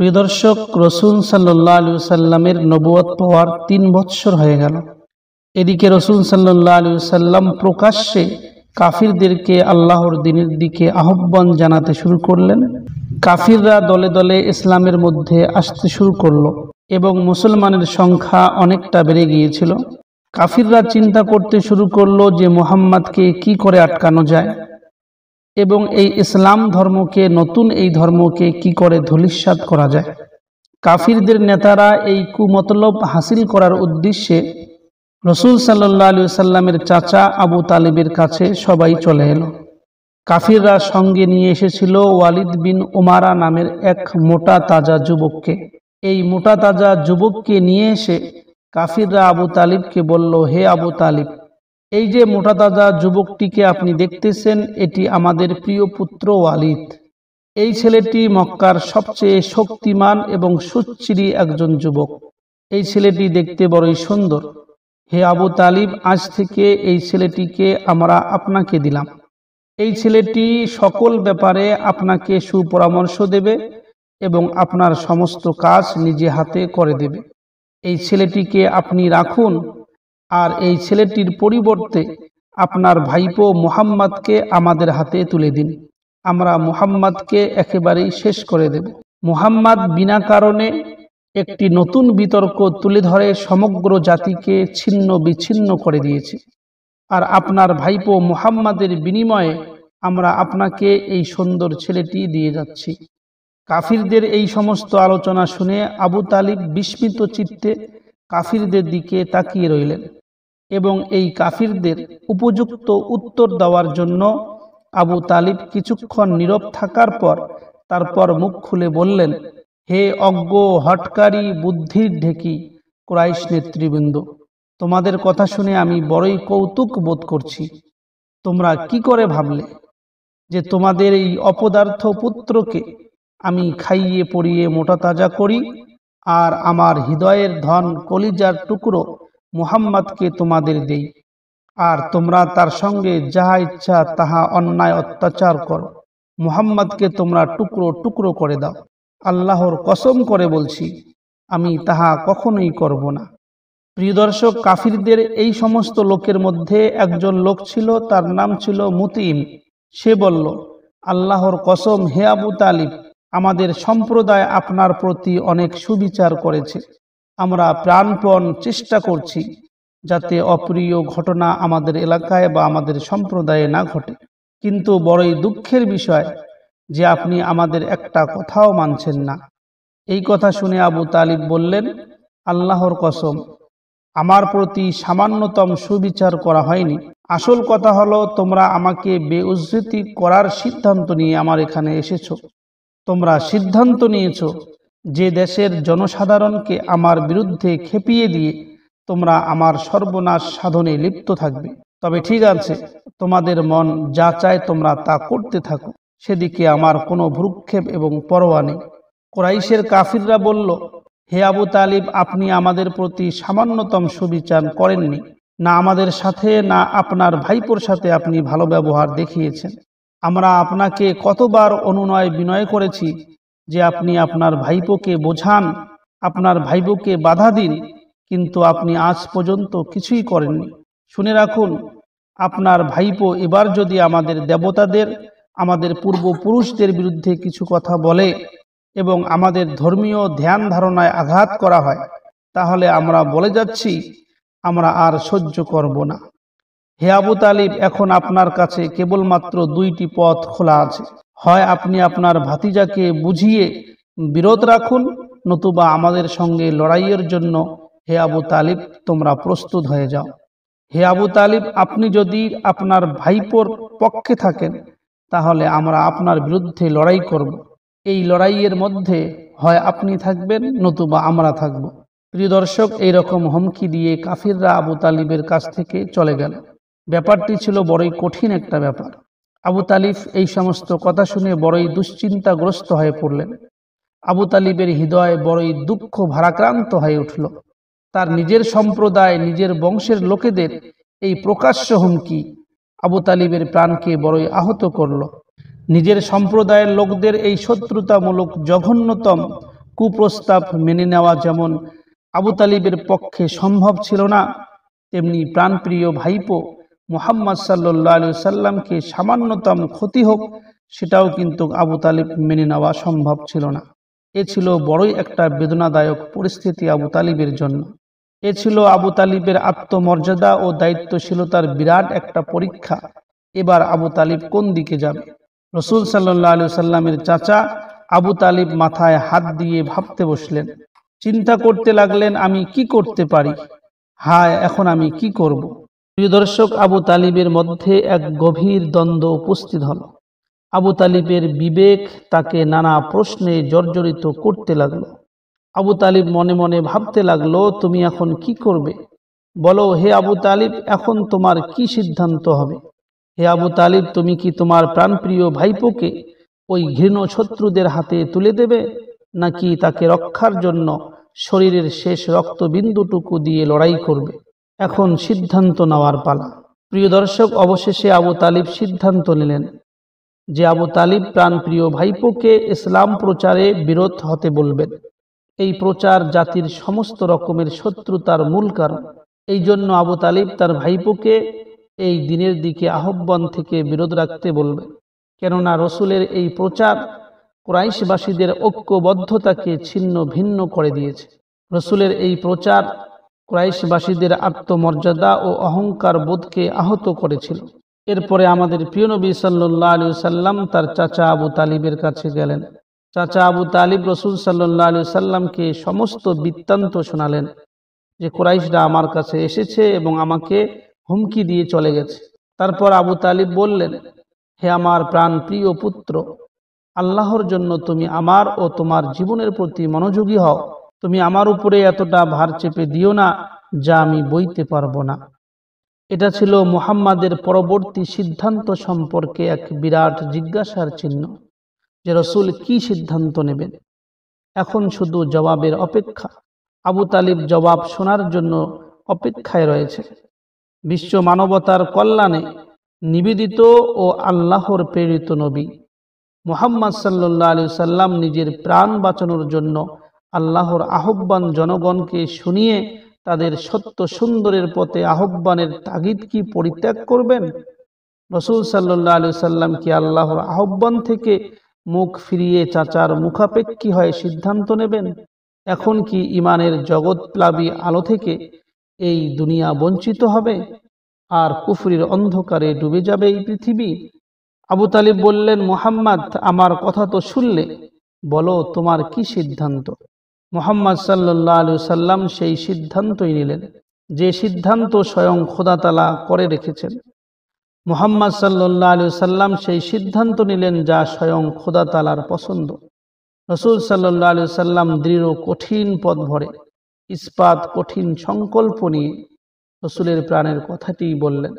প্রিয় দর্শক, রসুল সাল্লাল্লাহু আলাইহি ওয়াসাল্লামের নবুয়ত পাওয়ার ৩ বৎসর হয়ে গেল। এদিকে রসুল সাল্লাল্লাহু আলাইহি ওয়াসাল্লাম প্রকাশ্যে কাফিরদেরকে আল্লাহর দ্বীনের দিকে আহ্বান জানাতে শুরু করলেন। কাফিররা দলে দলে ইসলামের মধ্যে আসতে শুরু করলো এবং মুসলমানের সংখ্যা অনেকটা বেড়ে গিয়েছিল। কাফিররা চিন্তা করতে শুরু করলো যে মুহাম্মাদকে কি করে আটকানো যায় এবং এই ইসলাম ধর্মকে, নতুন এই ধর্মকে কি করে ধূলিসাৎ করা যায়। কাফিরদের নেতারা এই কুমতলব হাসিল করার উদ্দেশ্যে রসুল সাল্লাল্লাহু আলাইহি ওয়াসাল্লামের চাচা আবু তালিবের কাছে সবাই চলে এলো। কাফিররা সঙ্গে নিয়ে এসেছিল ওয়ালিদ বিন উমারা নামের এক মোটা তাজা যুবককে। এই মোটা তাজা যুবককে নিয়ে এসে কাফিররা আবু তালিবকে বলল, হে আবু তালিব, এই যে মোটা তাজা যুবকটিকে আপনি দেখতেছেন, এটি আমাদের প্রিয় পুত্র ওয়ালিদ। এই ছেলেটি মক্কার সবচেয়ে শক্তিমান এবং সুচ্চিরি একজন যুবক। এই ছেলেটি দেখতে বড়ই সুন্দর। হে আবু তালিব, আজ থেকে এই ছেলেটিকে আমরা আপনাকে দিলাম। এই ছেলেটি সকল ব্যাপারে আপনাকে সুপরামর্শ দেবে এবং আপনার সমস্ত কাজ নিজে হাতে করে দেবে। এই ছেলেটিকে আপনি রাখুন, আর এই ছেলেটির পরিবর্তে আপনার ভাইপো মুহাম্মাদকে আমাদের হাতে তুলে দিন। আমরা মুহাম্মাদকে একেবারেই শেষ করে দেব। মুহাম্মাদ বিনা কারণে একটি নতুন বিতর্ক তুলে ধরে সমগ্র জাতিকে ছিন্ন বিচ্ছিন্ন করে দিয়েছে, আর আপনার ভাইপো মুহাম্মাদের বিনিময়ে আমরা আপনাকে এই সুন্দর ছেলেটি দিয়ে যাচ্ছি। কাফিরদের এই সমস্ত আলোচনা শুনে আবু তালিব বিস্মিত চিত্তে কাফিরদের দিকে তাকিয়ে রইলেন এবং এই কাফিরদের উপযুক্ত উত্তর দেওয়ার জন্য আবু তালিব কিছুক্ষণ নীরব থাকার পর তারপর মুখ খুলে বললেন, হে অজ্ঞ, হটকারী, বুদ্ধির ঢেকি কুরাইশ নেতৃবৃন্দ, তোমাদের কথা শুনে আমি বড়ই কৌতুক বোধ করছি। তোমরা কি করে ভাবলে যে তোমাদের এই অপদার্থ পুত্রকে আমি খাইয়ে পরিয়ে মোটা তাজা করি আর আমার হৃদয়ের ধন কলিজার টুকরো মুহাম্মাদকে তোমাদের দেই, আর তোমরা তার সঙ্গে যাহা ইচ্ছা তাহা অন্যায় অত্যাচার করো, মুহাম্মাদকে তোমরা টুকরো টুকরো করে দাও। আল্লাহর কসম করে বলছি, আমি তাহা কখনোই করব না। প্রিয় দর্শক, কাফিরদের এই সমস্ত লোকের মধ্যে একজন লোক ছিল, তার নাম ছিল মুতিম। সে বলল, আল্লাহর কসম, হে আবু তালিব, আমাদের সম্প্রদায় আপনার প্রতি অনেক সুবিচার করেছে। আমরা প্রাণপণ চেষ্টা করছি যাতে অপ্রিয় ঘটনা আমাদের এলাকায় বা আমাদের সম্প্রদায়ে না ঘটে, কিন্তু বড়ই দুঃখের বিষয় যে আপনি আমাদের একটা কথাও মানছেন না। এই কথা শুনে আবু তালিব বললেন, আল্লাহর কসম, আমার প্রতি সামান্যতম সুবিচার করা হয়নি। আসল কথা হলো, তোমরা আমাকে বেউজ্জতি করার সিদ্ধান্ত নিয়ে আমার এখানে এসেছো। তোমরা সিদ্ধান্ত নিয়েছো যে দেশের জনসাধারণকে আমার বিরুদ্ধে খেপিয়ে দিয়ে তোমরা আমার সর্বনাশ সাধনে লিপ্ত থাকবে। তবে ঠিক আছে, তোমাদের মন যা চায় তোমরা তা করতে থাকো, সেদিকে আমার কোনো ভ্রুক্ষেপ এবং পরোয়া নেই। কুরাইশের কাফিররা বলল, হে আবু তালিব, আপনি আমাদের প্রতি সামান্যতম সুবিচার করেননি, না আমাদের সাথে না আপনার ভাইপোর সাথে আপনি ভালো ব্যবহার দেখিয়েছেন। আমরা আপনাকে কতবার অনুনয় বিনয় করেছি যে আপনি আপনার ভাইপোকে বোঝান, আপনার ভাইপোকে বাধা দিন, কিন্তু আপনি আজ পর্যন্ত কিছুই করেননি। শুনে রাখুন, আপনার ভাইপো এবার যদি আমাদের দেবতাদের, আমাদের পূর্বপুরুষদের বিরুদ্ধে কিছু কথা বলে এবং আমাদের ধর্মীয় ধ্যান ধারণায় আঘাত করা হয়, তাহলে আমরা বলে যাচ্ছি, আমরা আর সহ্য করব না। হে আবু তালিব, এখন আপনার কাছে কেবলমাত্র 2টি পথ খোলা আছে। হয় আপনি আপনার ভাতিজাকে বুঝিয়ে বিরত রাখুন, নতুবা আমাদের সঙ্গে লড়াইয়ের জন্য হে আবু তালিব তোমরা প্রস্তুত হয়ে যাও। হে আবু তালিব, আপনি যদি আপনার ভাইপোর পক্ষে থাকেন তাহলে আমরা আপনার বিরুদ্ধে লড়াই করব। এই লড়াইয়ের মধ্যে হয় আপনি থাকবেন নতুবা আমরা থাকব। প্রিয় দর্শক, এইরকম হুমকি দিয়ে কাফিররা আবু তালিবের কাছ থেকে চলে গেল। ব্যাপারটি ছিল বড়ই কঠিন একটা ব্যাপার। আবু তালিব এই সমস্ত কথা শুনে বড়ই দুশ্চিন্তাগ্রস্ত হয়ে পড়লেন। আবু তালিবের হৃদয় বড়ই দুঃখ ভারাক্রান্ত হয়ে উঠল। তার নিজের সম্প্রদায়, নিজের বংশের লোকেদের এই প্রকাশ্য হুমকি আবু তালিবের প্রাণকে বড়ই আহত করল। নিজের সম্প্রদায়ের লোকদের এই শত্রুতামূলক জঘন্যতম কুপ্রস্তাব মেনে নেওয়া যেমন আবু তালিবের পক্ষে সম্ভব ছিল না, তেমনি প্রাণপ্রিয় ভাইপো মুহাম্মদ সাল্লাল্লাহু আলাইহি সাল্লামকে সামান্যতম ক্ষতি হোক সেটাও কিন্তু আবু তালিব মেনে নেওয়া সম্ভব ছিল না। এ ছিল বড়ই একটা বেদনাদায়ক পরিস্থিতি আবু তালিবের জন্য। এ ছিল আবু তালিবের আত্মমর্যাদা ও দায়িত্বশীলতার বিরাট একটা পরীক্ষা। এবার আবু তালিব কোন দিকে যাবে? রাসূল সাল্লাল্লাহু আলাইহি সাল্লামের চাচা আবু তালিব মাথায় হাত দিয়ে ভাবতে বসলেন, চিন্তা করতে লাগলেন, আমি কি করতে পারি? হায়, এখন আমি কি করব? প্রিয় দর্শক, আবু তালিবের মধ্যে এক গভীর দ্বন্দ্ব উপস্থিত হল। আবু তালিবের বিবেক তাকে নানা প্রশ্নে জর্জরিত করতে লাগলো। আবু তালিব মনে মনে ভাবতে লাগলো, তুমি এখন কি করবে? বলো হে আবু তালিব, এখন তোমার কি সিদ্ধান্ত হবে? হে আবু তালিব, তুমি কি তোমার প্রাণপ্রিয় ভাইপোকে ওই ঘৃণ শত্রুদের হাতে তুলে দেবে, নাকি তাকে রক্ষার জন্য শরীরের শেষ রক্তবিন্দুটুকু দিয়ে লড়াই করবে? এখন সিদ্ধান্ত নেওয়ার পালা। প্রিয় দর্শক, অবশেষে আবু তালিব সিদ্ধান্ত নিলেন যে আবু তালিব প্রাণপ্রিয় ভাইপোকে ইসলাম প্রচারে বিরত হতে বলবেন। এই প্রচার জাতির সমস্ত রকমের শত্রুতার মূল কারণ। এই জন্য আবু তালিব তার ভাইপোকে এই দিনের দিকে আহ্বান থেকে বিরত রাখতে বলবেন। কেননা রসুলের এই প্রচার কুরাইশবাসীদের ঐক্যবদ্ধতাকে ছিন্ন ভিন্ন করে দিয়েছে। রসুলের এই প্রচার কুরাইশবাসীদের আত্মমর্যাদা ও অহংকার বোধকে আহত করেছিল। এরপরে আমাদের প্রিয় নবী সাল্লাল্লাহু আলাইহি সাল্লাম তার চাচা আবু তালিবের কাছে গেলেন। চাচা আবু তালিব রসুল সাল্লাল্লাহু আলাইহি সাল্লামকে সমস্ত বৃত্তান্ত শোনালেন যে কুরাইশরা আমার কাছে এসেছে এবং আমাকে হুমকি দিয়ে চলে গেছে। তারপর আবু তালিব বললেন, হে আমার প্রাণ প্রিয় পুত্র, আল্লাহর জন্য তুমি আমার ও তোমার জীবনের প্রতি মনোযোগী হও। তুমি আমার উপরে এতটা ভার চেপে দিও না যা আমি বইতে পারবো না। এটা ছিল মুহাম্মাদের পরবর্তী সিদ্ধান্ত সম্পর্কে এক বিরাট জিজ্ঞাসার চিহ্ন, যে রসুল কি সিদ্ধান্ত নেবেন। এখন শুধু জবাবের অপেক্ষা। আবু তালিব জবাব শোনার জন্য অপেক্ষায় রয়েছে। বিশ্ব মানবতার কল্যাণে নিবেদিত ও আল্লাহর প্রেরিত নবী মুহাম্মদ সাল্লাল্লাহু আলাইহি সাল্লাম নিজের প্রাণ বাঁচানোর জন্য আল্লাহর আহ্বান জনগণকে শুনিয়ে তাদের সত্য সুন্দরের পথে আহ্বানের তাগিদ কি পরিত্যাগ করবেন? রাসূল সাল্লাল্লাহু আলাইহি সাল্লাম কি আল্লাহর আহ্বান থেকে মুখ ফিরিয়ে চাচার মুখাপেক্ষী হয়ে সিদ্ধান্ত নেবেন? এখন কি ঈমানের জগৎপ্লাবী আলো থেকে এই দুনিয়া বঞ্চিত হবে আর কুফরির অন্ধকারে ডুবে যাবে এই পৃথিবী? আবু তালিব বললেন, মুহাম্মদ, আমার কথা তো শুনলে, বলো তোমার কি সিদ্ধান্ত? মুহাম্মদ সাল্লাল্লাহু আলাইহি সাল্লাম সেই সিদ্ধান্তই নিলেন যে সিদ্ধান্ত স্বয়ং খোদা তাআলা করে রেখেছেন। মুহাম্মদ সাল্লাল্লাহু আলাইহি সাল্লাম সেই সিদ্ধান্ত নিলেন যা স্বয়ং খোদা তাআলার পছন্দ। রাসূল সাল্লাল্লাহু আলাইহি সাল্লাম দৃঢ় কঠিন পথ ভরে ইস্পাত কঠিন সংকল্প নিয়ে রসুলের প্রাণের কথাটি বললেন,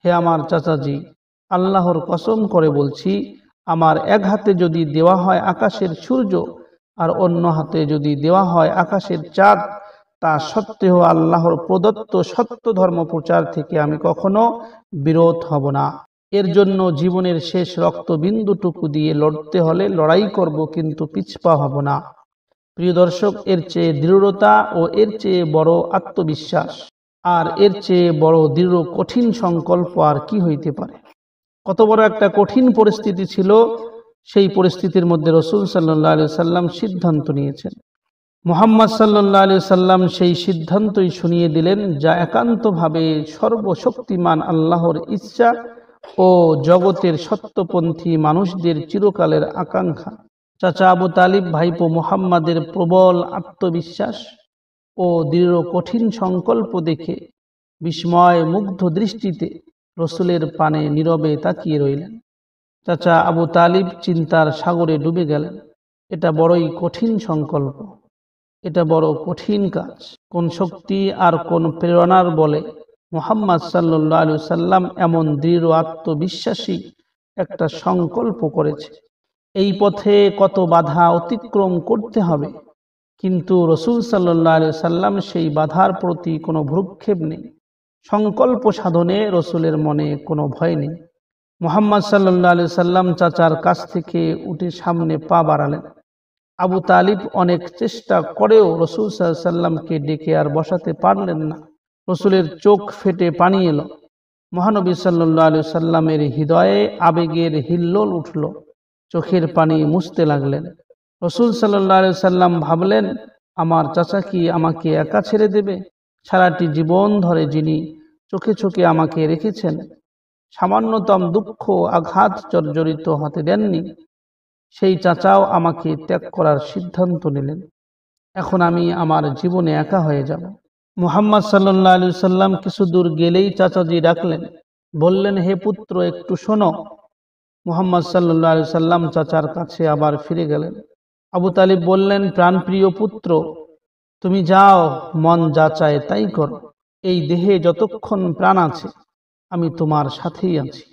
হে আমার চাচাজি, আল্লাহর কসম করে বলছি, আমার এক হাতে যদি দেওয়া হয় আকাশের সূর্য আর অন্য হাতে যদি দেওয়া হয় আকাশের চাঁদ, তা সত্ত্বেও আল্লাহর প্রদত্ত সত্য ধর্ম প্রচার থেকে আমি কখনো বিরত হব না। এর জন্য জীবনের শেষ রক্তবিন্দুটুকু দিয়ে লড়তে হলে লড়াই করব, কিন্তু পিছপা হব না। প্রিয় দর্শক, এর চেয়ে দৃঢ়তা ও এর চেয়ে বড় আত্মবিশ্বাস আর এর চেয়ে বড় দৃঢ় কঠিন সংকল্প আর কি হইতে পারে? কত বড় একটা কঠিন পরিস্থিতি ছিল, সেই পরিস্থিতির মধ্যে রাসূল সাল্লাল্লাহু আলাইহি সাল্লাম সিদ্ধান্ত নিয়েছেন। মুহাম্মদ সাল্লাল্লাহু আলাইহি সাল্লাম সেই সিদ্ধান্তই শুনিয়ে দিলেন যা একান্তভাবে সর্বশক্তিমান আল্লাহর ইচ্ছা ও জগতের সত্যপন্থী মানুষদের চিরকালের আকাঙ্ক্ষা। চাচা আবু তালিব ভাইপো মুহাম্মাদের প্রবল আত্মবিশ্বাস ও দৃঢ় কঠিন সংকল্প দেখে বিস্ময় মুগ্ধ দৃষ্টিতে রসুলের পানে নীরবে তাকিয়ে রইলেন। চাচা আবু তালিব চিন্তার সাগরে ডুবে গেলেন। এটা বড়ই কঠিন সংকল্প, এটা বড় কঠিন কাজ। কোন শক্তি আর কোন প্রেরণার বলে মুহাম্মদ সাল্লাল্লাহু আলাইহি সাল্লাম এমন দৃঢ় আত্মবিশ্বাসী একটা সংকল্প করেছে? এই পথে কত বাধা অতিক্রম করতে হবে, কিন্তু রসুল সাল্লাল্লাহু আলাইহি সাল্লাম সেই বাধার প্রতি কোনো ভ্রুক্ষেপ নেই। সংকল্প সাধনে রসুলের মনে কোনো ভয় নেই। মুহাম্মদ সাল্লাল্লাহু আলাইহি সাল্লাম চাচার কাছ থেকে উঠে সামনে পা বাড়ালেন। আবু তালিব অনেক চেষ্টা করেও রসুল সাল্লাল্লাহু আলাইহি সাল্লামকে ডেকে আর বসাতে পারলেন না। রসুলের চোখ ফেটে পানি এলো। মহানবী সাল্লাল্লাহু আলাইহি সাল্লামের হৃদয়ে আবেগের হিল্লোল উঠল। চোখের পানি মুছতে লাগলেন। রসুল সাল্লাল্লাহু আলাইহি সাল্লাম ভাবলেন, আমার চাচা কি আমাকে একা ছেড়ে দেবে? সারাটি জীবন ধরে যিনি চোখে চোখে আমাকে রেখেছেন, সামান্যতম দুঃখ আঘাত জর্জরিত হতে দেননি, সেই চাচাও আমাকে ত্যাগ করার সিদ্ধান্ত নিলেন। এখন আমি আমার জীবনে একা হয়ে যাব। মুহাম্মদ সাল্লাল্লাহু আলাইহি সাল্লাম কিছু দূর গেলেই চাচাজি ডাকলেন, বললেন, হে পুত্র, একটু শোনো। মুহাম্মদ সাল্লাল্লাহু আলাইহি সাল্লাম চাচার কাছে আবার ফিরে গেলেন। আবু তালিব বললেন, প্রাণপ্রিয় পুত্র, তুমি যাও, মন যা চায় তাই করো। এই দেহে যতক্ষণ প্রাণ আছে আমি তোমার সাথেই আছি।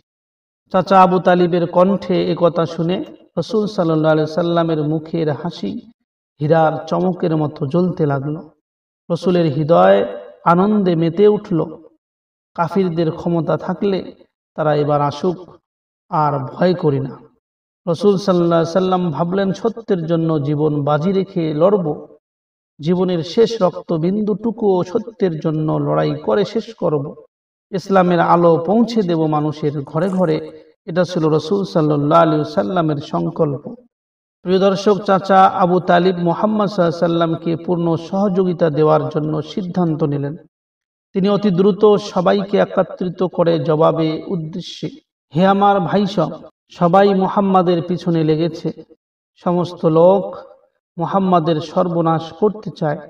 চাচা আবু তালিবের কণ্ঠে একথা শুনে রাসূল সাল্লাল্লাহু আলাইহি সাল্লামের মুখের হাসি হীরার চমকের মতো জ্বলতে লাগলো। রসুলের হৃদয় আনন্দে মেতে উঠল। কাফিরদের ক্ষমতা থাকলে তারা এবার আসুক, আর ভয় করি না। রসুল সাল্লাল্লাহু আলাইহি সাল্লাম ভাবলেন, সত্যের জন্য জীবন বাজি রেখে লড়ব। জীবনের শেষ রক্তবিন্দুটুকুও সত্যের জন্য লড়াই করে শেষ করব। ইসলামের আলো পৌঁছে দেব মানুষের ঘরে ঘরে। এটা ছিল রসুল সাল্লাল্লাহু আলাইহি সাল্লামের সংকল্প। প্রিয় দর্শক, চাচা আবু তালিব মুহাম্মদ সাল্লাল্লাহু আলাইহি সাল্লামকে পূর্ণ সহযোগিতা দেওয়ার জন্য সিদ্ধান্ত নিলেন। তিনি অতি দ্রুত সবাইকে একত্রিত করে জবাবে উদ্দেশ্যে, হে আমার ভাইসব, সবাই মুহাম্মাদের পিছনে লেগেছে। সমস্ত লোক মুহাম্মাদের সর্বনাশ করতে চায়,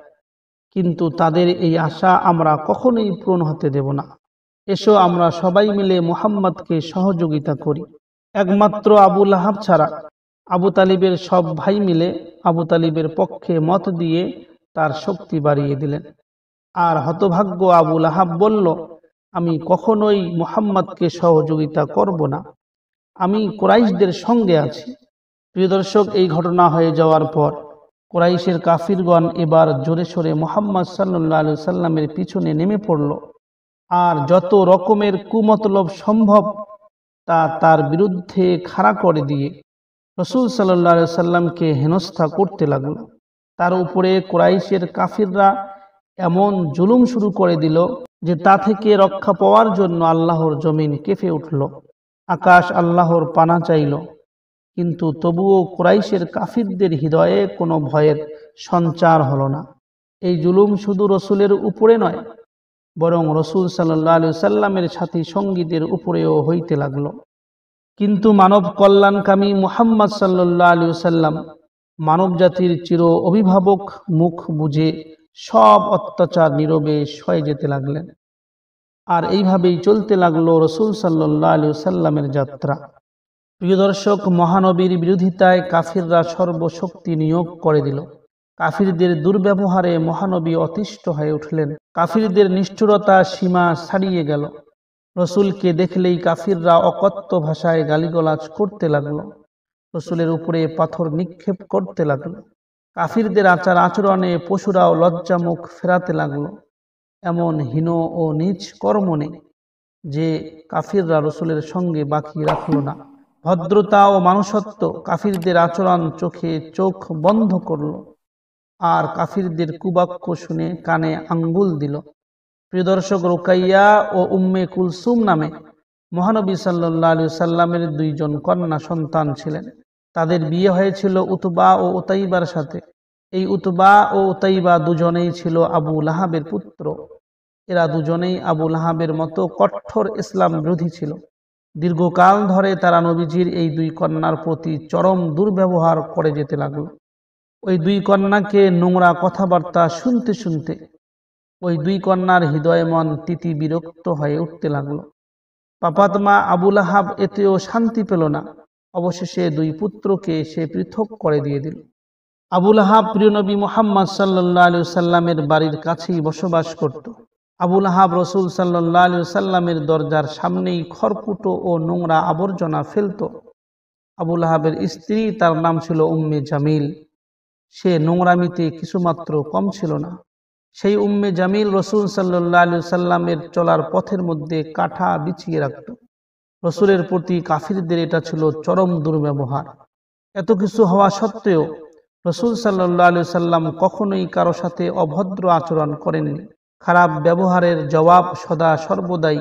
কিন্তু তাদের এই আশা আমরা কখনোই পূরণ হতে দেব না। এসো আমরা সবাই মিলে মুহাম্মাদকে সহযোগিতা করি। একমাত্র আবু লাহাব ছাড়া আবু তালিবের সব ভাই মিলে আবু তালিবের পক্ষে মত দিয়ে তার শক্তি বাড়িয়ে দিলেন। আর হতভাগ্য আবু লাহাব বলল, আমি কখনোই মুহাম্মাদকে সহযোগিতা করব না, আমি কুরাইশদের সঙ্গে আছি। প্রিয় দর্শক, এই ঘটনা হয়ে যাওয়ার পর কুরাইশের কাফিরগণ এবার জোরে সোরে মুহাম্মদ সাল্লাল্লাহু আলাইহি সাল্লামের পিছনে নেমে পড়ল, আর যত রকমের কুমতলব সম্ভব তা তার বিরুদ্ধে খাড়া করে দিয়ে রাসূল সাল্লাল্লাহু আলাইহি সাল্লামকে হেনস্থা করতে লাগল। তার উপরে কুরাইশের কাফিররা এমন জুলুম শুরু করে দিল যে তা থেকে রক্ষা পাওয়ার জন্য আল্লাহর জমিন কেঁপে উঠল। আকাশ আল্লাহর পানা চাইল, কিন্তু তবুও কুরাইশের কাফিরদের হৃদয়ে কোনো ভয়ের সঞ্চার হলো না। এই জুলুম শুধু রসুলের উপরে নয়, বরং রসুল সাল্লাল্লাহু আলাইহি সাল্লামের সাথী সঙ্গীদের উপরেও হইতে লাগলো। কিন্তু মানব কল্যাণকামী মুহাম্মদ সাল্লাল্লাহু আলাইহি সাল্লাম মানব জাতির চির অভিভাবক মুখ বুঝে সব অত্যাচার নীরবে সয়ে যেতে লাগলেন। আর এইভাবেই চলতে লাগলো রসুল সাল্লাল্লাহু আলাইহি সাল্লামের যাত্রা। প্রিয় দর্শক, মহানবীর বিরোধিতায় কাফিররা সর্বশক্তি নিয়োগ করে দিল। কাফিরদের দুর্ব্যবহারে মহানবী অতিষ্ঠ হয়ে উঠলেন। কাফিরদের নিষ্ঠুরতা সীমা ছাড়িয়ে গেল। রসুলকে দেখলেই কাফিররা অকথ্য ভাষায় গালিগালাজ করতে লাগলো। রসুলের উপরে পাথর নিক্ষেপ করতে লাগলো। কাফিরদের আচার আচরণে পশুরাও লজ্জামুখ ফেরাতে লাগলো। এমন হীন ও নীচ কর্ম নেই যে কাফিররা রসুলের সঙ্গে বাকি রাখলো না। ভদ্রতা ও মানুষত্ব কাফিরদের আচরণ চোখে চোখ বন্ধ করল, আর কাফিরদের কুবাক্য শুনে কানে আঙ্গুল দিল। প্রিয় দর্শক, রুকাইয়া ও উম্মে কুলসুম নামে মহানবী সাল্লাল্লাহু আলাইহি সাল্লামের দুইজন কন্যা সন্তান ছিলেন। তাদের বিয়ে হয়েছিল উতবা ও উতাইবার সাথে। এই উতবা ও উতাইবা দুজনেই ছিল আবু লাহাবের পুত্র। এরা দুজনেই আবু লাহাবের মতো কঠোর ইসলাম বিরোধী ছিল। দীর্ঘকাল ধরে তারা নবীজির এই দুই কন্যার প্রতি চরম দুর্ব্যবহার করে যেতে লাগল। ওই দুই কন্যাকে নোংরা কথাবার্তা শুনতে শুনতে ওই দুই কন্যার হৃদয় মন তিতি বিরক্ত হয়ে উঠতে লাগলো। পাপাতমা আবু লাহাব এতেও শান্তি পেল না। অবশেষে দুই পুত্রকে সে পৃথক করে দিয়ে দিল। আবু লাহাব প্রিয় নবী মুহাম্মদ সাল্লাল্লাহু আলাইহি সাল্লামের বাড়ির কাছেই বসবাস করত। আবু লাহাব রসুল সাল্লাল্লাহু আলাইহি সাল্লামের দরজার সামনেই খড়কুটো ও নোংরা আবর্জনা ফেলত। আবু লাহাবের স্ত্রী, তার নাম ছিল উম্মে জামিল। সে নোংরামিতে কিছুমাত্র কম ছিল না। সেই উম্মে জামিল রসুল সাল্লাল্লাহু আলাইহি সাল্লামের চলার পথের মধ্যে কাঠা বিছিয়ে রাখত। রসুলের প্রতি কাফিরদের এটা ছিল চরম দুর্ব্যবহার। এত কিছু হওয়া সত্ত্বেও রসুল সাল্লাল্লাহু আলাইহি সাল্লাম কখনোই কারো সাথে অভদ্র আচরণ করেননি। খারাপ ব্যবহারের জবাব সদা সর্বদাই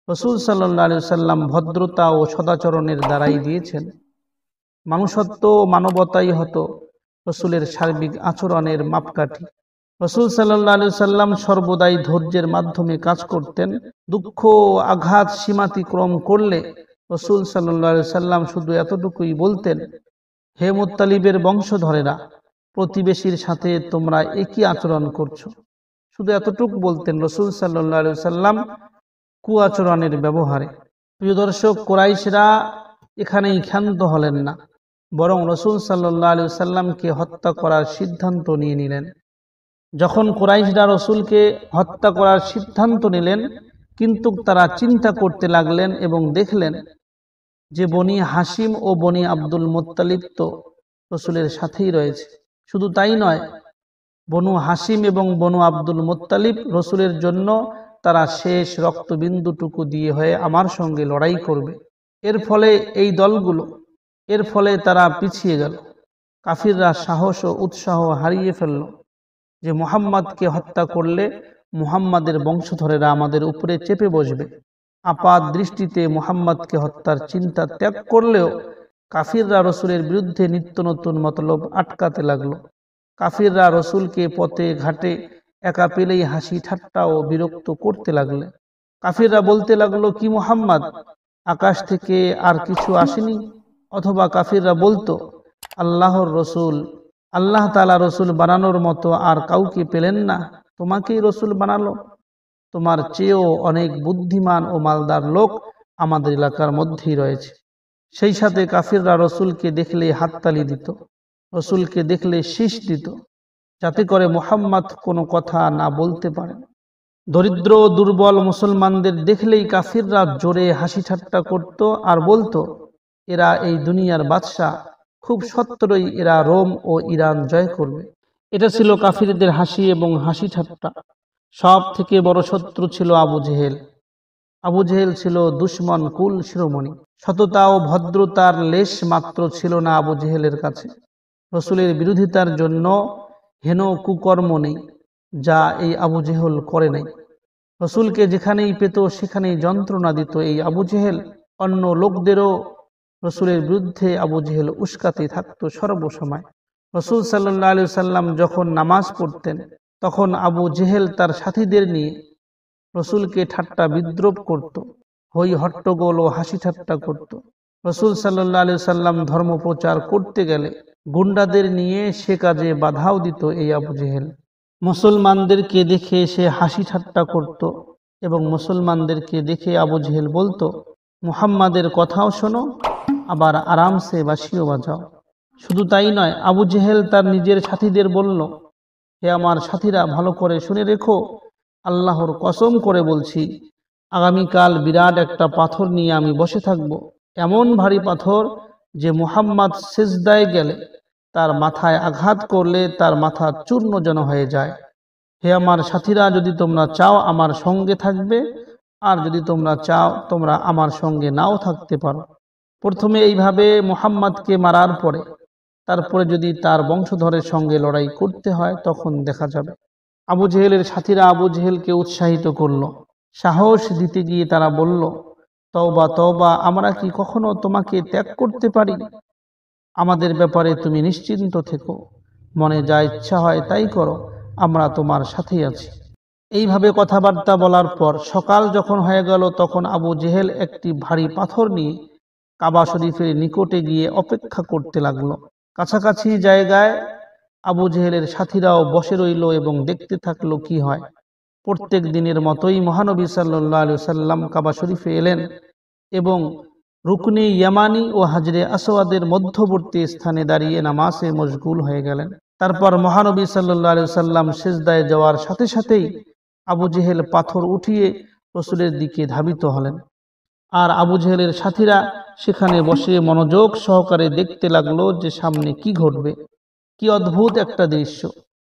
রসুল সাল্লাল্লাহু আলাইহি সাল্লাম ভদ্রতা ও সদাচরণের দ্বারাই দিয়েছেন। মানুষত্ব ও মানবতাই হতো রসুলের সার্বিক আচরণের মাপকাঠি। রসুল সাল্লাল্লাহু আলাইহি সাল্লাম সর্বদাই ধৈর্যের মাধ্যমে কাজ করতেন। দুঃখ ও আঘাত সীমাতিক্রম করলে রসুল সাল্লাল্লাহু আলাইহি সাল্লাম শুধু এতটুকুই বলতেন, হে মুত্তালিবের বংশধরেরা, প্রতিবেশীর সাথে তোমরা একই আচরণ করছো। শুধু এতটুকু বলতেন রসুল সাল্লাল্লাহু আলাইহি সাল্লাম কুআচরণের ব্যবহারে। প্রিয় দর্শক, কুরাইশরা এখানেই ক্ষান্ত হলেন না, বরং রসুল সাল্লাল্লাহু আলাইহি সাল্লামকে হত্যা করার সিদ্ধান্ত নিয়ে নিলেন। যখন কুরাইশরা রসুলকে হত্যা করার সিদ্ধান্ত নিলেন, কিন্তু তারা চিন্তা করতে লাগলেন এবং দেখলেন যে বনি হাশিম ও বনি আব্দুল মুত্তালিব তো রসুলের সাথেই রয়েছে। শুধু তাই নয়, বনু হাশিম এবং বনু আব্দুল মুত্তালিব রসুলের জন্য তারা শেষ রক্তবিন্দুটুকু দিয়ে হয়ে আমার সঙ্গে লড়াই করবে। এর ফলে তারা পিছিয়ে গেল। কাফিররা সাহস ও উৎসাহ হারিয়ে ফেলল যে মুহাম্মদকে হত্যা করলে মুহাম্মাদের বংশধরেরা আমাদের উপরে চেপে বসবে। আপাত দৃষ্টিতে মুহাম্মদকে হত্যার চিন্তা ত্যাগ করলেও কাফিররা রসুলের বিরুদ্ধে নিত্য নতুন মতলব আটকাতে লাগলো। কাফিররা রসুলকে পথে ঘাটে একা পেলেই হাসি ঠাট্টা ও বিরক্ত করতে লাগলে। কাফিররা বলতে লাগলো, কি মুহাম্মদ, আকাশ থেকে আর কিছু আসেনি? অথবা কাফিররা বলতো, আল্লাহর রসুল, আল্লাহ তাআলা রসুল বানানোর মতো আর কাউকে পেলেন না, তোমাকেই রসুল বানালো। তোমার চেয়েও অনেক বুদ্ধিমান ও মালদার লোক আমাদের এলাকার মধ্যেই রয়েছে। সেই সাথে কাফিররা রসুলকে দেখলে হাততালি দিত, রসুলকে দেখলে শীষ দিত, যাতে করে মুহাম্মদ কোনো কথা না বলতে পারেন। দরিদ্র দুর্বল মুসলমানদের দেখলেই কাফিররা জোরে হাসি ঠাট্টা করত আর বলতো, এরা এই দুনিয়ার বাদশাহ, খুব সত্তরই এরা রোম ও ইরান জয় করবে। এটা ছিল কাফিরদের হাসি এবং হাসি ঠাট্টা। সব থেকে বড় শত্রু ছিল আবু জেহেল। আবু জেহেল ছিল দুশমন কুল শিরোমণি। সততা ও ভদ্রতার লেশ মাত্র ছিল না আবু জেহেলের কাছে। রসুলের বিরোধিতার জন্য হেন কুকর্ম নেই যা এই আবু জেহেল করে নাই। রসুলকে যেখানেই পেত সেখানেই যন্ত্রণা দিত এই আবু জেহেল। অন্য লোকদেরও রসুলের বিরুদ্ধে আবু জেহেল উস্কাতে থাকতো সর্বসময়। রসুল সাল্লাল্লাহু আলাইহি সাল্লাম যখন নামাজ পড়তেন, তখন আবু জেহেল তার সাথীদের নিয়ে রসুলকে ঠাট্টা বিদ্রূপ করত, হই হট্টগোল ও হাসি ঠাট্টা করত। রসুল সাল্লাল্লাহু আলাইহি সাল্লাম ধর্ম প্রচার করতে গেলে গুন্ডাদের নিয়ে সে কাজে বাধাও দিত এই আবু জেহেল। মুসলমানদেরকে দেখে সে হাসি ঠাট্টা করত এবং মুসলমানদেরকে দেখে আবু জেহেল বলতো, মুহাম্মাদের কথাও শোনো, আবার আরামসে বাঁশিও বাজাও। শুধু তাই নয়, আবু জেহেল তার নিজের সাথীদের বলল, হে আমার সাথীরা, ভালো করে শুনে রেখো, আল্লাহর কসম করে বলছি, আগামীকাল বিরাট একটা পাথর নিয়ে আমি বসে থাকব, এমন ভারী পাথর যে মুহাম্মদ সিজদায় গেলে তার মাথায় আঘাত করলে তার মাথা চূর্ণ যেন হয়ে যায়। হে আমার সাথীরা, যদি তোমরা চাও আমার সঙ্গে থাকবে, আর যদি তোমরা চাও তোমরা আমার সঙ্গে নাও থাকতে পারো। প্রথমে এইভাবে মুহাম্মদকে মারার পরে তারপরে যদি তার বংশধরের সঙ্গে লড়াই করতে হয় তখন দেখা যাবে। আবু জেহেলের সাথীরা আবু জেহেলকে উৎসাহিত করল। সাহস দিতে গিয়ে তারা বলল, তওবা তওবা, আমরা কি কখনো তোমাকে ত্যাগ করতে পারি? আমাদের ব্যাপারে তুমি নিশ্চিন্ত থেকো, মনে যা ইচ্ছা হয় তাই করো, আমরা তোমার সাথেই আছি। এইভাবে কথাবার্তা বলার পর সকাল যখন হয়ে গেল, তখন আবু জেহেল একটি ভারী পাথর নিয়ে কাবা শরীফের নিকটে গিয়ে অপেক্ষা করতে লাগলো। কাছাকাছি জায়গায় আবু জেহেলের সাথীরাও বসে রইল এবং দেখতে থাকলো কি হয়। প্রত্যেক দিনের মতোই মহানবী সাল্লাল্লাহু আলাইহি সাল্লাম কাবা শরীফে এলেন এবং রুকনে ইয়ামানি ও হাজরে আসওয়াদের মধ্যবর্তী স্থানে দাঁড়িয়ে নামাজে মশগুল হয়ে গেলেন। তারপর মহানবী সাল্লাল্লাহু আলাইহি সাল্লাম সিজদায় যাওয়ার সাথে সাথেই আবু জেহেল পাথর উঠিয়ে রসুলের দিকে ধাবিত হলেন। আর আবু জেহেলের সাথীরা সেখানে বসে মনোযোগ সহকারে দেখতে লাগলো যে সামনে কি ঘটবে। কি অদ্ভুত একটা দৃশ্য!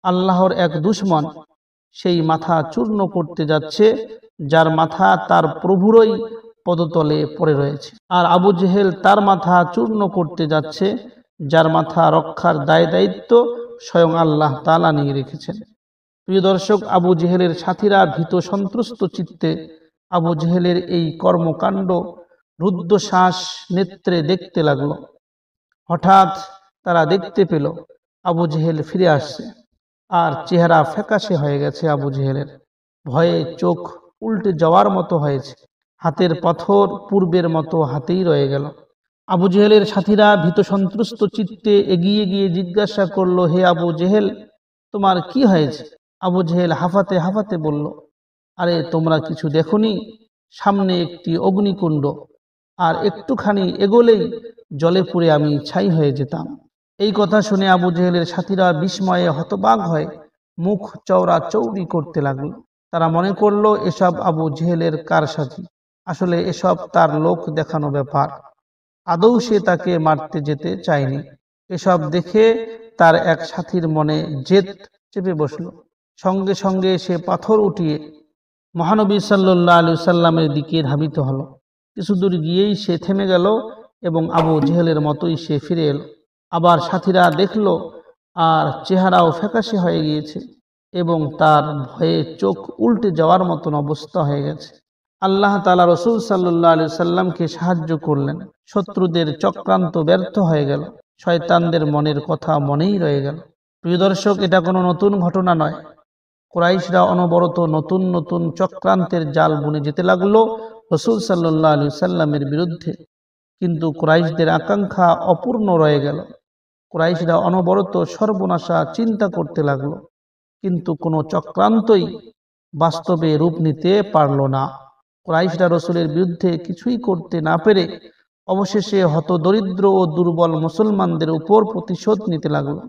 আল্লাহর এক দুশমন সেই মাথা চূর্ণ করতে যাচ্ছে, যার মাথা তার প্রভুরই পদতলে পড়ে রয়েছে, আর আবু জেহেল তার মাথা চূর্ণ করতে যাচ্ছে যার মাথা রক্ষার দায় দায়িত্ব স্বয়ং আল্লাহ তাআলা নিয়ে রেখেছেন। প্রিয় দর্শক, আবু জেহেলের সাথীরা ভীত সন্ত্রস্ত চিত্তে আবু জেহেলের এই কর্মকাণ্ড রুদ্ধশ্বাস নেত্রে দেখতে লাগলো। হঠাৎ তারা দেখতে পেল আবু জেহেল ফিরে আসছে, আর চেহারা ফ্যাকাশে হয়ে গেছে। আবু জেহেলের ভয়ে চোখ উল্টে যাওয়ার মতো হয়েছে, হাতের পাথর পূর্বের মতো হাতেই রয়ে গেল। আবু জেহেলের সাথীরা ভীত সন্ত্রস্ত চিত্তে এগিয়ে গিয়ে জিজ্ঞাসা করলো, হে আবু জেহেল, তোমার কি হয়েছে? আবু জেহেল হাঁফাতে হাঁফাতে বলল, আরে তোমরা কিছু দেখোনি? সামনে একটি অগ্নিকুণ্ড, আর একটুখানি এগোলেই জলে পুড়ে আমি ছাই হয়ে যেতাম। এই কথা শুনে আবু জেহেলের সাথীরা বিস্ময়ে হতবাক হয়ে মুখ চওড়া চৌড়ি করতে লাগলো। তারা মনে করলো এসব আবু জেহেলের কারসাজি, আসলে এসব তার লোক দেখানো ব্যাপার। আদৌ সে তাকে মারতে যেতে চায়নি। এসব দেখে তার এক সাথীর মনে জেদ চেপে বসল। সঙ্গে সঙ্গে সে পাথর উঠিয়ে মহানবী সাল্লাল্লাহু আলাইহি সাল্লামের দিকে ধাবিত হলো। কিছু দূর গিয়েই সে থেমে গেল এবং আবু জেহেলের মতোই সে ফিরে এলো। আবার সাথীরা দেখল আর চেহারাও ফ্যাকাশে হয়ে গিয়েছে এবং তার ভয়ে চোখ উল্টে যাওয়ার মতন অবস্থা হয়ে গেছে। আল্লাহ তাআলা রাসূল সাল্লাল্লাহু আলাইহি সাল্লামকে সাহায্য করলেন। শত্রুদের চক্রান্ত ব্যর্থ হয়ে গেল, শয়তানদের মনের কথা মনেই রয়ে গেল। প্রিয় দর্শক, এটা কোনো নতুন ঘটনা নয়। কুরাইশরা অনবরত নতুন নতুন চক্রান্তের জাল বুনে যেতে লাগলো রাসূল সাল্লাল্লাহু আলাইহি সাল্লামের বিরুদ্ধে, কিন্তু কুরাইশদের আকাঙ্ক্ষা অপূর্ণ রয়ে গেল। কুরাইশরা অনবরত সর্বনাশা চিন্তা করতে লাগলো, কিন্তু কোনো চক্রান্তই বাস্তবে রূপ নিতে পারল না। কুরাইশরা রাসূলের বিরুদ্ধে কিছুই করতে না পেরে অবশেষে হতদরিদ্র ও দুর্বল মুসলমানদের উপর প্রতিশোধ নিতে লাগলো।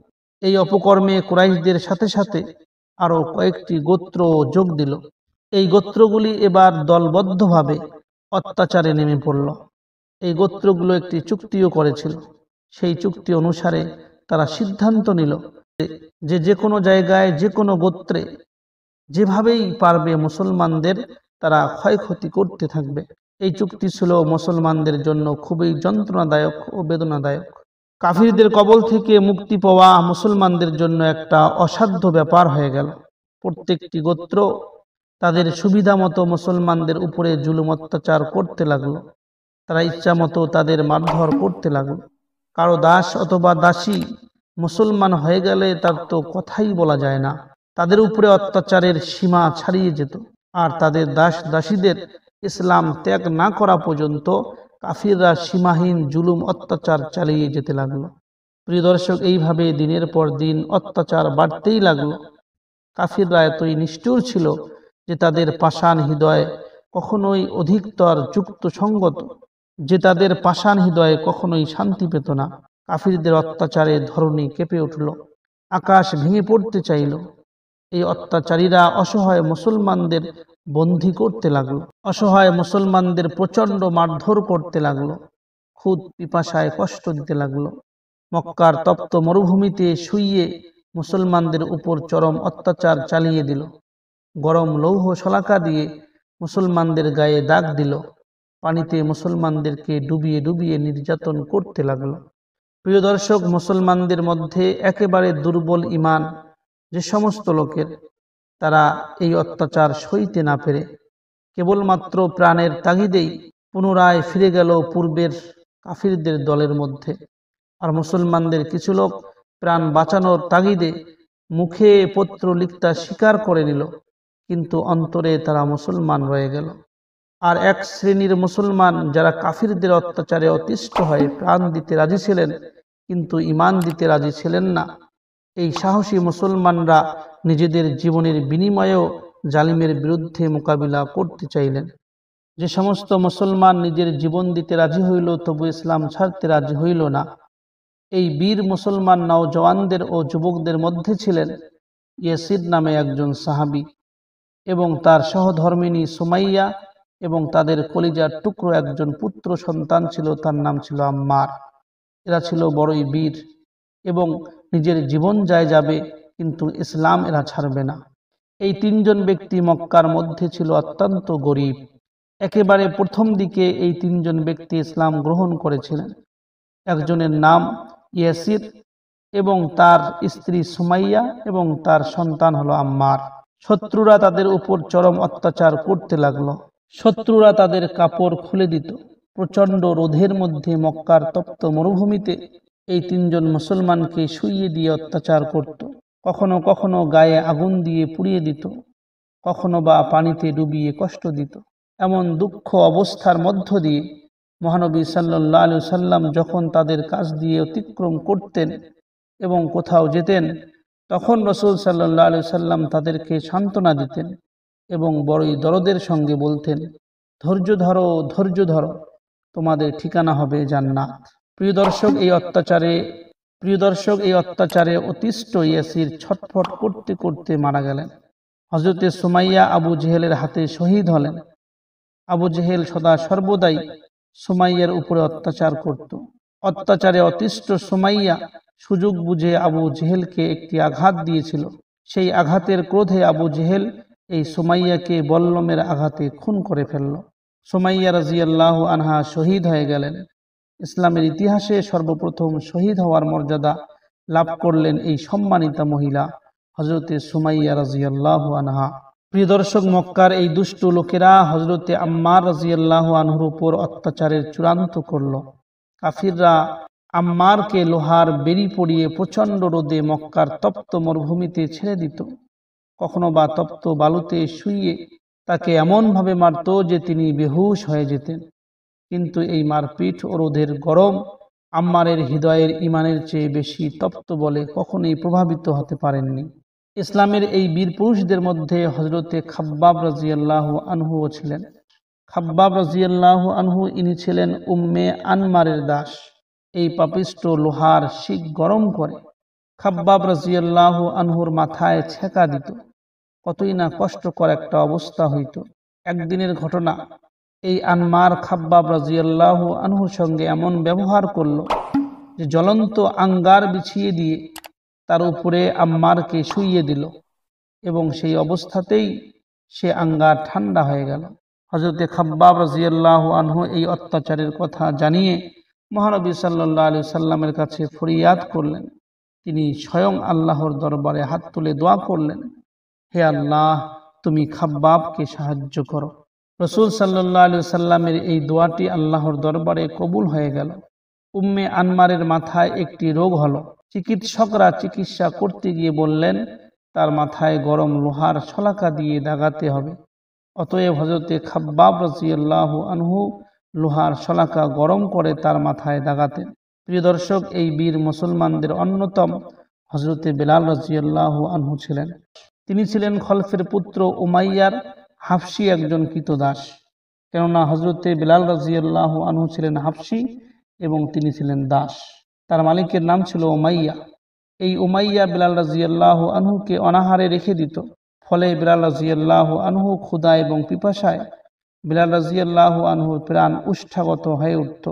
এই অপকর্মে কুরাইশদের সাথে সাথে আরো কয়েকটি গোত্র যোগ দিল। এই গোত্রগুলি এবার দলবদ্ধভাবে অত্যাচারে নেমে পড়ল। এই গোত্রগুলো একটি চুক্তিও করেছিল। সেই চুক্তি অনুসারে তারা সিদ্ধান্ত নিল যে যে কোনো জায়গায় যে কোনো গোত্রে যেভাবেই পারবে মুসলমানদের তারা ক্ষয়ক্ষতি করতে থাকবে। এই চুক্তি ছিল মুসলমানদের জন্য খুবই যন্ত্রণাদায়ক ও বেদনাদায়ক। কাফিরদের কবল থেকে মুক্তি পাওয়া মুসলমানদের জন্য একটা অসাধ্য ব্যাপার হয়ে গেল। প্রত্যেকটি গোত্র তাদের সুবিধা মতো মুসলমানদের উপরে জুলুম অত্যাচার করতে লাগলো। তারা ইচ্ছা মতো তাদের মারধর করতে লাগলো। কারো দাস অথবা দাসী মুসলমান হয়ে গেলে তার তো কথাই বলা যায় না। তাদের উপরে অত্যাচারের সীমা ছাড়িয়ে যেত, আর তাদের দাস দাসীদের ইসলাম ত্যাগ না করা পর্যন্ত কাফিররা সীমাহীন জুলুম অত্যাচার চালিয়ে যেতে লাগলো। প্রিয় দর্শক, এইভাবে দিনের পর দিন অত্যাচার বাড়তেই লাগলো। কাফিররা এতই নিষ্ঠুর ছিল যে তাদের পাষাণ হৃদয় কখনোই অধিকতর যুক্ত সঙ্গত, যে তাদের পাষাণ হৃদয়ে কখনোই শান্তি পেত না। কাফিরদের অত্যাচারে ধরণী কেঁপে উঠল, আকাশ ভেঙে পড়তে চাইল। এই অত্যাচারীরা অসহায় মুসলমানদের বন্দী করতে লাগলো, অসহায় মুসলমানদের প্রচণ্ড মারধর করতে লাগলো, খুদ পিপাসায় কষ্ট দিতে লাগলো। মক্কার তপ্ত মরুভূমিতে শুইয়ে মুসলমানদের উপর চরম অত্যাচার চালিয়ে দিল। গরম লৌহ শলাকা দিয়ে মুসলমানদের গায়ে দাগ দিল। পানিতে মুসলমানদেরকে ডুবিয়ে ডুবিয়ে নির্যাতন করতে লাগলো। প্রিয় দর্শক, মুসলমানদের মধ্যে একেবারে দুর্বল ঈমান যে সমস্ত লোকের, তারা এই অত্যাচার সইতে না পেরে কেবলমাত্র প্রাণের তাগিদেই পুনরায় ফিরে গেল পূর্বের কাফিরদের দলের মধ্যে। আর মুসলমানদের কিছু লোক প্রাণ বাঁচানোর তাগিদে মুখে পত্র লিখতা স্বীকার করে নিল, কিন্তু অন্তরে তারা মুসলমান রয়ে গেল। আর এক শ্রেণীর মুসলমান যারা কাফিরদের অত্যাচারে অতিষ্ঠ হয়ে প্রাণ দিতে রাজি ছিলেন কিন্তু ঈমান দিতে রাজি ছিলেন না, এই সাহসী মুসলমানরা নিজেদের জীবনের বিনিময়েও জালিমের বিরুদ্ধে মোকাবিলা করতে চাইলেন। যে সমস্ত মুসলমান নিজের জীবন দিতে রাজি হইল তবু ইসলাম ছাড়তে রাজি হইল না, এই বীর মুসলমান নওজওয়ানদের ও যুবকদের মধ্যে ছিলেন ইয়াসির নামে একজন সাহাবী এবং তার সহধর্মিণী সুমাইয়া, এবং তাদের কলিজার টুকরো একজন পুত্র সন্তান ছিল, তার নাম ছিল আম্মার। এরা ছিল বড়ই বীর এবং নিজের জীবন যায় যাবে কিন্তু ইসলাম এরা ছাড়বে না। এই তিনজন ব্যক্তি মক্কার মধ্যে ছিল অত্যন্ত গরিব। একেবারে প্রথম দিকে এই তিনজন ব্যক্তি ইসলাম গ্রহণ করেছিলেন। একজনের নাম ইয়াসির এবং তার স্ত্রী সুমাইয়া এবং তার সন্তান হলো আম্মার। শত্রুরা তাদের উপর চরম অত্যাচার করতে লাগলো। শত্রুরা তাদের কাপড় খুলে দিত। প্রচণ্ড রোদের মধ্যে মক্কার তপ্ত মরুভূমিতে এই তিনজন মুসলমানকে শুইয়ে দিয়ে অত্যাচার করত। কখনো কখনো গায়ে আগুন দিয়ে পুড়িয়ে দিত, কখনো বা পানিতে ডুবিয়ে কষ্ট দিত। এমন দুঃখ অবস্থার মধ্য দিয়ে মহানবী সাল্লাল্লাহু আলাইহি সাল্লাম যখন তাদের কাছ দিয়ে অতিক্রম করতেন এবং কোথাও যেতেন, তখন রাসূল সাল্লাল্লাহু আলাইহি সাল্লাম তাদেরকে সান্ত্বনা দিতেন এবং বড়ই দরদের সঙ্গে বলতেন, ধৈর্য ধরো, ধৈর্য ধরো, তোমাদের ঠিকানা হবে জান্নাত। প্রিয় দর্শক, এই অত্যাচারে অতিষ্ঠ ইয়াসির ছটফট করতে করতে মারা গেলেন। হযরতে সুমাইয়া আবু জেহেলের হাতে শহীদ হলেন। আবু জেহেল সদা সর্বদাই সুমাইয়ার উপরে অত্যাচার করত। অত্যাচারে অতিষ্ঠ সুমাইয়া সুযোগ বুঝে আবু জেহেলকে একটি আঘাত দিয়েছিল। সেই আঘাতের ক্রোধে আবু জেহেল এই সুমাইয়াকে বল্লমের আঘাতে খুন করে ফেলল। সুমাইয়া রাদিয়াল্লাহু আনহা শহীদ হয়ে গেলেন। ইসলামের ইতিহাসে সর্বপ্রথম শহীদ হওয়ার মর্যাদা লাভ করলেন এই সম্মানিতা মহিলা হযরতে সুমাইয়া রাদিয়াল্লাহু আনহা। প্রিয় দর্শক, মক্কার এই দুষ্টু লোকেরা হযরতে আম্মার রাদিয়াল্লাহু আনহুর উপর অত্যাচারের চূড়ান্ত করল। কাফিররা আম্মারকে লোহার বেড়ি পরিয়ে প্রচণ্ড রোদে মক্কার তপ্ত মরুভূমিতে ছেড়ে দিত। কখনো বা তপ্ত বালুতে শুইয়ে তাকে এমনভাবে মারত যে তিনি বেহুশ হয়ে যেতেন। কিন্তু এই মারপিট ও রোদের গরম আম্মারের হৃদয়ের ঈমানের চেয়ে বেশি তপ্ত বলে কখনোই প্রভাবিত হতে পারেননি। ইসলামের এই বীর পুরুষদের মধ্যে হযরতে খাব্বাব রাদিয়াল্লাহু আনহুও ছিলেন। খাব্বাব রাদিয়াল্লাহু আনহু ইনি ছিলেন উম্মে আনমারের দাস। এই পাপিষ্ঠ লোহার শিক গরম করে খাব্বাব রাদিয়াল্লাহু আনহুর মাথায় ছেঁকা দিত। কতই না কষ্টকর একটা অবস্থা হইত। একদিনের ঘটনা, এই আনমার খাব্বাব রাদিয়াল্লাহু আনহুর সঙ্গে এমন ব্যবহার করল যে জ্বলন্ত আঙ্গার বিছিয়ে দিয়ে তার উপরে আম্মারকে শুইয়ে দিল এবং সেই অবস্থাতেই সে আঙ্গার ঠান্ডা হয়ে গেল। হযরতে খাব্বাব রাদিয়াল্লাহু আনহু এই অত্যাচারের কথা জানিয়ে মহানবী সাল্লাল্লাহু আলাইহি সাল্লামের কাছে ফরিয়াদ করলেন। তিনি স্বয়ং আল্লাহর দরবারে হাত তুলে দোয়া করলেন, হে আল্লাহ, তুমি খাব্বাবকে সাহায্য করো। রাসূল সাল্লাল্লাহু আলাইহি সাল্লামের এই দোয়াটি আল্লাহর দরবারে কবুল হয়ে গেল। উম্মে আনমারের মাথায় একটি রোগ হলো। চিকিৎসকরা চিকিৎসা করতে গিয়ে বললেন, তার মাথায় গরম লোহার শলাকা দিয়ে দাগাতে হবে। অতএব হযরতে খাব্বাব রাদিয়াল্লাহু আনহু লোহার শলাকা গরম করে তার মাথায় দাগাতেন। প্রিয় দর্শক, এই বীর মুসলমানদের অন্যতম হযরতে বেলাল রাদিয়াল্লাহু আনহু ছিলেন। তিনি ছিলেন খলফের পুত্র উমাইয়ার হাফসি একজন কৃতদাস। কেননা হযরতে বেলাল রাদিয়াল্লাহু আনহু ছিলেন হাফসি এবং তিনি ছিলেন দাস। তার মালিকের নাম ছিল উমাইয়া। এই উমাইয়া বেলাল রাদিয়াল্লাহু আনহুকে অনাহারে রেখে দিত। ফলে বেলাল রাদিয়াল্লাহু আনহু ক্ষুধা এবং পিপাসায় বেলাল রাদিয়াল্লাহু আনহুর প্রাণ উষ্ঠাগত হয়ে উঠত।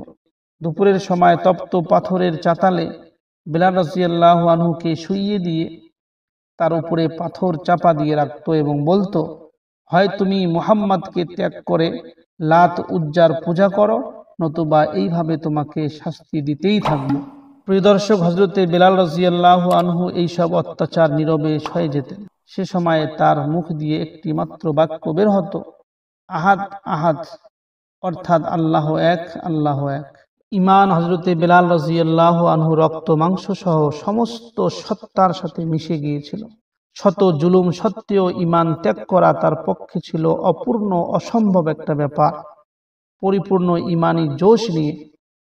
দুপুরের সময় তপ্ত পাথরের চাতালে বেলাল রাদিয়াল্লাহু আনহুকে শুইয়ে দিয়ে তার উপরে পাথর চাপা দিয়ে রাখত এবং বলতো, হয় তুমি মুহাম্মদকে ত্যাগ করে লাত উজ্জার পূজা করো, নতুবা এইভাবে তোমাকে শাস্তি দিতেই থাকবো। প্রিয় দর্শক, হযরতে বেলাল রাদিয়াল্লাহু আনহু এইসব অত্যাচার নীরবে সয়ে যেতেন। সে সময়ে তার মুখ দিয়ে একটি মাত্র বাক্য বের হতো, আহাদ আহাদ, অর্থাৎ আল্লাহ এক, আল্লাহ এক। ঈমান হযরতে বেলাল রাদিয়াল্লাহু আনহু রক্ত মাংস সহ সমস্ত সত্তার সাথে মিশে গিয়েছিল। শত জুলুম সত্ত্বেও ঈমান ত্যাগ করা তার পক্ষে ছিল অপূর্ণ, অসম্ভব একটা ব্যাপার। পরিপূর্ণ ঈমানি জোশ নিয়ে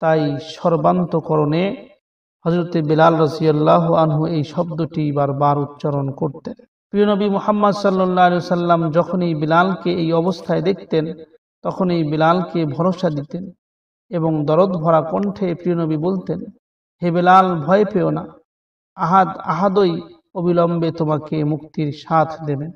তাই সর্বান্তকরণে হযরতে বেলাল রাদিয়াল্লাহু আনহু এই শব্দটি বারবার উচ্চারণ করতেন। প্রিয় নবী মুহাম্মদ সাল্লাল্লাহু আলাইহি সাল্লাম যখনই বিলালকে এই অবস্থায় দেখতেন, তখনই বিলালকে ভরসা দিতেন এবং দরদ ভরা কণ্ঠে প্রিয় নবী বলতেন, হে বেলাল, ভয় পেও না, আহাদ আহাদই অবিলম্বে তোমাকে মুক্তির সাথ দেবেন।